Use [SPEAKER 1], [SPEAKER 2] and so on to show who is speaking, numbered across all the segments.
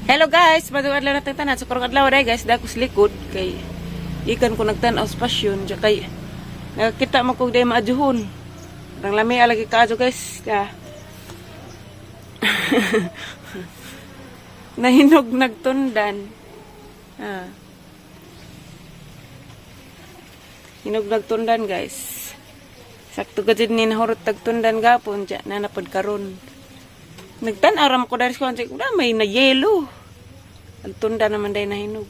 [SPEAKER 1] Hello guys, bagong adlaw natin tanan. So karong adlaw day guys, dako sa likod kay ikan ko nagtan-aw sa pasyon, kay nakita mo kog day maajuhon. Rang lami lagi kaajo guys. Nahinog nagtundan. Hinog nagtundan guys. Sakto gajud ni nahurot tagtundan gapon ja na napad karon. Nagtan-aram ko dari sa konti, may na yelo. Nagtunda naman day nahinog.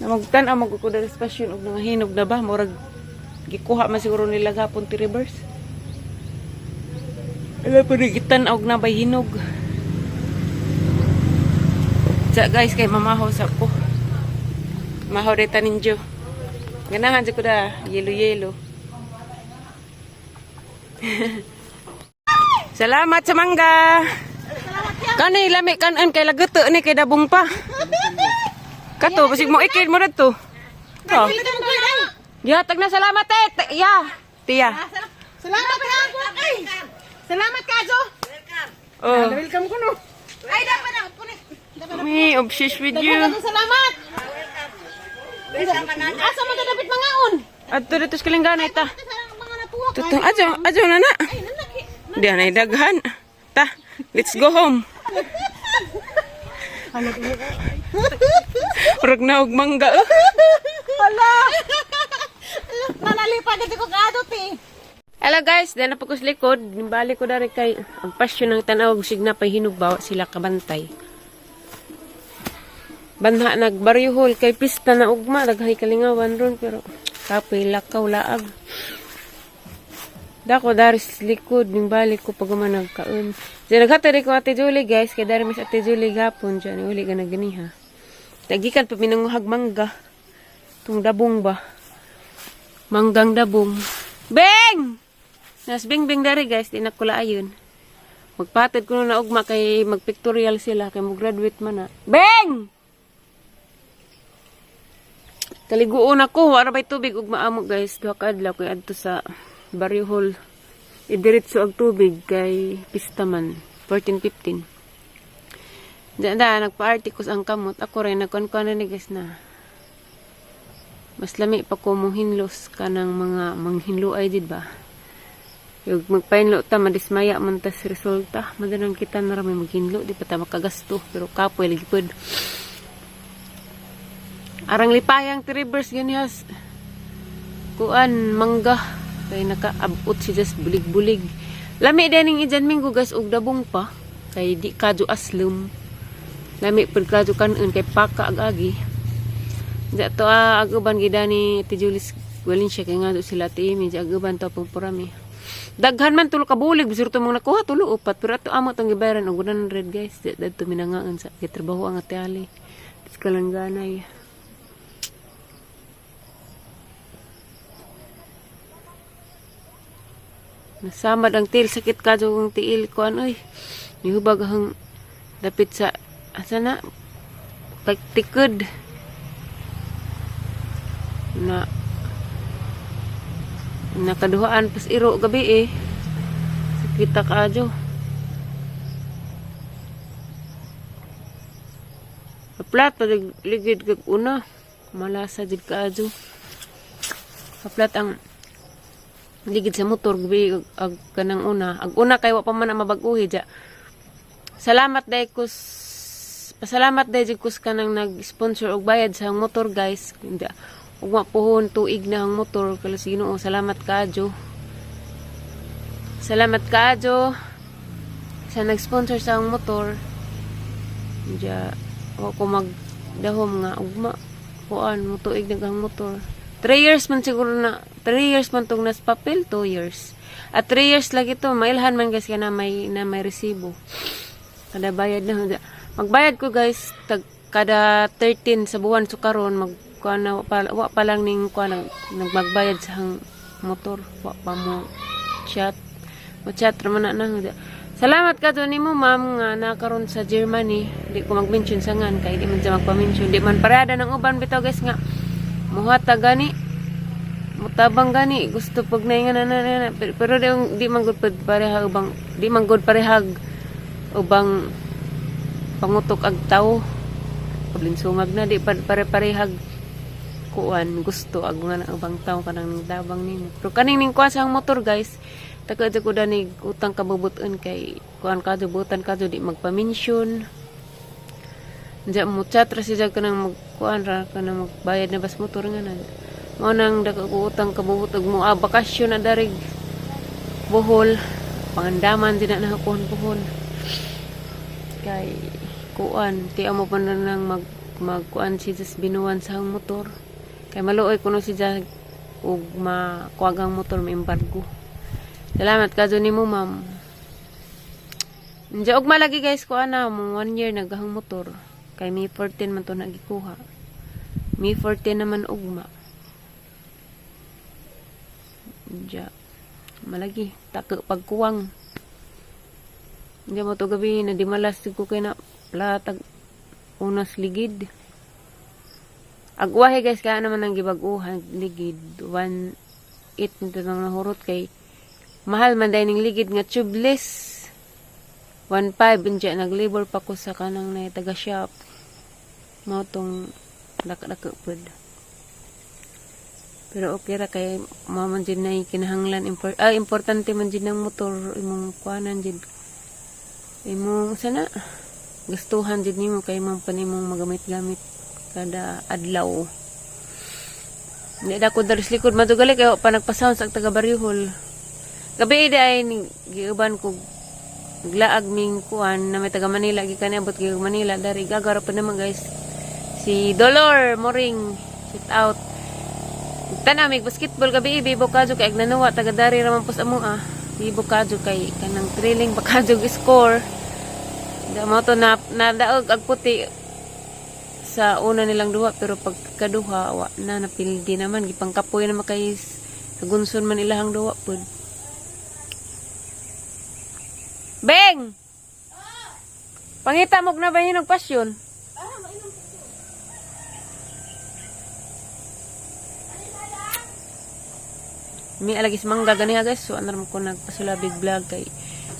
[SPEAKER 1] Namagtan-aram ko dari sa pasyon og nahinog na ba murag gikuha man siguro nila gapon ti reverse. Ala panigitan og na bay hinog. Ja guys kay mamahaw sa ko. Mahaw deta ninyo. Ganahan jud ko da yelo-yelo. Salamat sa mangga. Kani lami kanan kay laguto ni kay dabong pa. Kato basig mo ikid mo dito. To. Ya tag na salamat ya. Tiya.
[SPEAKER 2] Salamat ha. Ay. Salamat kajo. Welcome.
[SPEAKER 1] Oh.
[SPEAKER 2] Welcome ko no. Ay dapat na kunin.
[SPEAKER 1] Me obsessed with you.
[SPEAKER 2] Salamat. Welcome. Asa mo dapat mangaon?
[SPEAKER 1] Adto dito sa Kalingana ita.
[SPEAKER 2] Mga napuwa.
[SPEAKER 1] Tutong ajo na na.
[SPEAKER 2] Ay nanaki.
[SPEAKER 1] Diyan ay daghan. Ta, let's go home. Urag na og mangga.
[SPEAKER 2] Hala. Nanalipad dito ko kadot eh.
[SPEAKER 1] Hello guys, dahil na po ko sa likod. Balik ko dari kay ang pasyon ng tanaw. Sig na pa'y hinugbawa sila kabantay. Banha nagbaryuhol kay pista na ugma. Daghay kalingawan ron pero kapoy lakaw laag. Dako dari sa likod, yung balik ko pag nagkaon. Diyan naghatari ko Ate Julie guys, kaya dari mas Ate Julie gapon dyan, uli ka na ganiha. Nagikan pa pinanguhag mangga. Itong dabong ba? Manggang dabong. Beng! Nas bing dari guys, di nakula ayon. Magpatid ko na ugma kay magpictorial sila, kay mag-graduate man na. Beng! Kaliguon ako, wala ba'y tubig ugma amok guys, duha ka adlaw kay adto sa Barrio Hall. Idiretso ang tubig kay Pistaman 14-15. Diyan nagpa-arty ko ang kamot. Ako rin nagkuan-kuan na guys na mas lami pa ko mong hinlos ka ng mga manghinlo ay did ba? Yung magpahinlo ta madismaya man tas resulta. Madanang kita na rami maghinlo di pa ta makagasto pero kapoy lagi pod. Arang lipayang ti reverse ganihas. Kuan mangga kay nakaabot si just bulig-bulig. Lami dining ijan minggo guys og dabong pa kay di kadyo aslum. Lami pud kadyo kanon kay paka ag-agi. Ja to aguban gidani ti Julis Valencia kay nga sila ti Imi aguban to pagpurami. Daghan man tulo ka bulig bisur to mong nakuha tulo upat pero ato amo tong gibayaran og 100 guys. Dadto minangaan sa gitrabaho ang ate Ali. Dis kalangganay. Nasamad ang til sakit ka kung tiil ko anoy. Nihubag ang dapit sa asa na pagtikod na nakaduhaan pas iro gabi eh. Sakit ka adyo. Kaplat ligid kag una malasa jud ka adyo. Kaplat ang ligid sa motor gabi ag kanang una ag una kay wa pa man mabag-uhi ja. Salamat day kus pasalamat day jud kus kanang nag-sponsor og bayad sa motor guys. Ug mapuhon tuig na ang motor kala sa Ginoo. Salamat kaadyo. Salamat kaadyo sa nag-sponsor sa ang motor. Ja wa ko magdahom nga ugma kuan mo tuig na ang motor. 3 years man siguro na 3 years man tong nas papel 2 years at 3 years lagi to mailhan man guys na may resibo kada bayad na magbayad ko guys kada 13 sa buwan so karon magkuana wa pa lang ning kuan nagmagbayad sa hang motor wa pa mo chat man na. Salamat ka doon nimo ma'am nga nakaron sa Germany di ko mag-mention sa ngan kay di man sa magpa-mention di man parada ng uban bitaw guys nga muhata gani mutabang gani gusto pag naingan na pero di man gud parehag ubang di man gud parehag ubang pangutok ag tao. Kablinsungag na di pare-parehag kuan gusto ag nga ubang tao kanang dabang nimo. Pero kaning ning kuan sa motor guys, taga ko danig utang kabubuton kay kuan kadto butan kadto di magpa-mention. Diya mo chat ra siya kanang magkuan ra kanang magbayad na bas motor nga na. Mao nang daga ko utang kabubutog mo bakasyon na darig Bohol, pangandaman din na nahakuhan-kuhon. Kay kuan, ti amo pa na nang magkuan si Jas binuwan sa ang motor. Kay maluoy kuno si Jas ug makuagang motor may embargo. Salamat kadto nimo ma'am. Diya og malagi guys kuan na mo 1 year nagahang motor. Kay May 14 man to nagikuha. May 14 naman ugma. Diya malagi taka pagkuwang. Diya mo to gabi na di malas ko kay na platag unas ligid. Agwahe guys kaya naman ang gibaguhan ligid 1.8 nito nang nahurot kay mahal man dahil ning ligid nga tubeless 1.5 diya naglabor pa ko sa kanang na taga shop mao tong daka-daka pud. Pero okay ra kay maman din na kinahanglan importante man din ng motor imong kuanan din imong sana gustuhan din nimo kay man panimong magamit-gamit kada adlaw. Hindi da ko daris likod madugali kay pa nagpa-sound sa taga Barihol. Gabi day giuban ko glaag ming kuan na may taga Manila gikan abot gi Manila dari gagara pa naman guys. Si Dolor Moring sit out. Tanamig basketball gabi bibo kadyo kay agnanuwa taga dari ra man pus amo bibo kadyo kay kanang trailing pa kadyo score. Da mo to na daog ag puti sa una nilang duha pero pagkaduha wa na napildi naman gipangkapoy na makay sagunson man ilahang duha pud. Beng! Pangita mo na ba hinog pasyon? May alagis mangga ganiha guys. So anar mo ko nagpasulabig vlog kay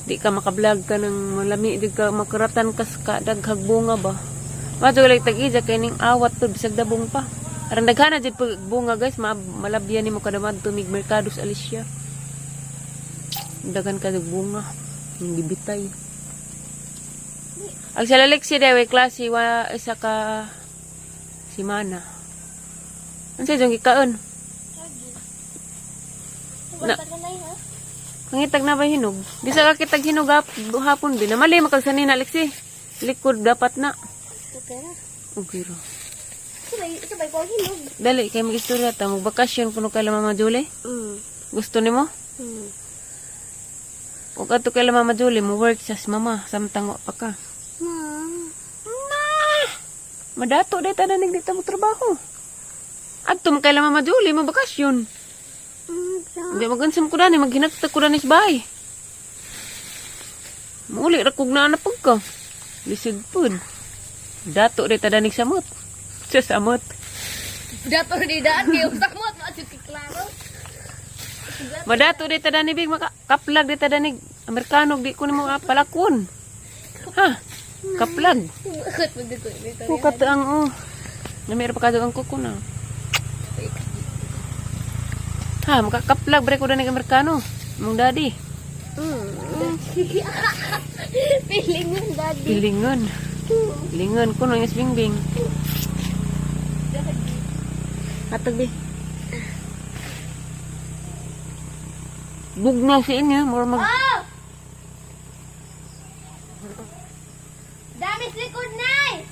[SPEAKER 1] di ka maka-vlog ka ng malami di ka makaratan kas ka daghag bunga ba. Mato like tag-ija kay ning awat to bisag dabong pa. Aran daghana jud pag bunga guys malabyan nimo kada madto mig merkados Alicia. Daghan ka bunga ning gibitay. Ang salalik si Dewe klase wa isa ka simana. Unsa jung gikaon? Na, pangitag na ba hinog? Di sa kakitag hinog hapon din. Namali makagsanin na Alexi. Likod dapat na. Okay ra.
[SPEAKER 2] Sabay ko hinog.
[SPEAKER 1] Dali kay mag-istorya ta magbakasyon kuno kay Mama Julie. Gusto nimo? O kadto kay Mama Julie mo work sa mama samtang wa pa ka. Madato day tananig dito mo trabaho. Adto mo kay Mama Julie mo bakasyon. Hindi magansam ko na ni maghinagtag ko na ni sabay. Muli rakog na anapag ka. Lisig pud. Dato rin tadanig samot. Sa samot.
[SPEAKER 2] Dato di daan kay samot maadto kay klaro.
[SPEAKER 1] Madato rin tadanig big kaplag rin tadanig Amerikano di ko nimo palakon. Ha? Kaplag.
[SPEAKER 2] Bakit mo dito dito?
[SPEAKER 1] Kukat ang namira pa kadto ang kuko na. Ha, makakaplag break ko na ng Amerikano. Mong daddy.
[SPEAKER 2] Pilingon daddy.
[SPEAKER 1] Pilingon. Pilingon ko nung bingbing. Atag di. Bugnaw si inyo. Mura mag...
[SPEAKER 2] Oh! Damis likod nay.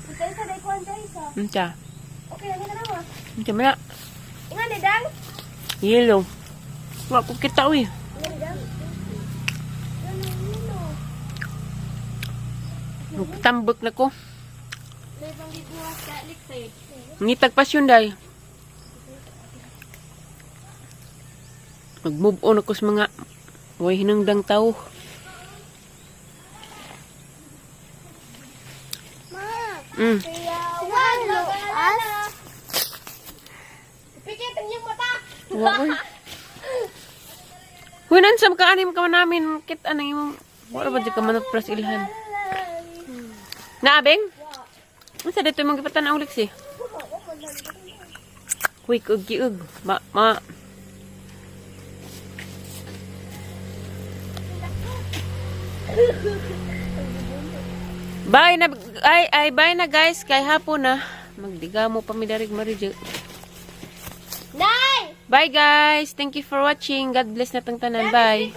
[SPEAKER 2] Ito sa day kwan isa.
[SPEAKER 1] Unsa?
[SPEAKER 2] Okay lang na nawa.
[SPEAKER 1] Unsa man na?
[SPEAKER 2] Ingan ni dang.
[SPEAKER 1] Yellow. Wa ko kita uy.
[SPEAKER 2] Ingan dang.
[SPEAKER 1] Tambok na ko.
[SPEAKER 2] Lebang dibuhat ka liquid.
[SPEAKER 1] Ngitag pasyon day. Mag-move on ako sa mga way hinangdang tao.
[SPEAKER 2] Ma. Wag lo as. Pikit ang iyong mata.
[SPEAKER 1] Wow. Huy, nansam ka anim ka man namin. Kit anang imong... Wala ba di ka manapras ilhan? Naabing? Masa dito yung magipatan ang ulik si? Uy, kiug. Ma. Bye na, bye na guys. Kay hapon na. Magdiga mo pa midarig maridyo.
[SPEAKER 3] Nay!
[SPEAKER 1] Bye guys. Thank you for watching. God bless na tang tanan. Bye.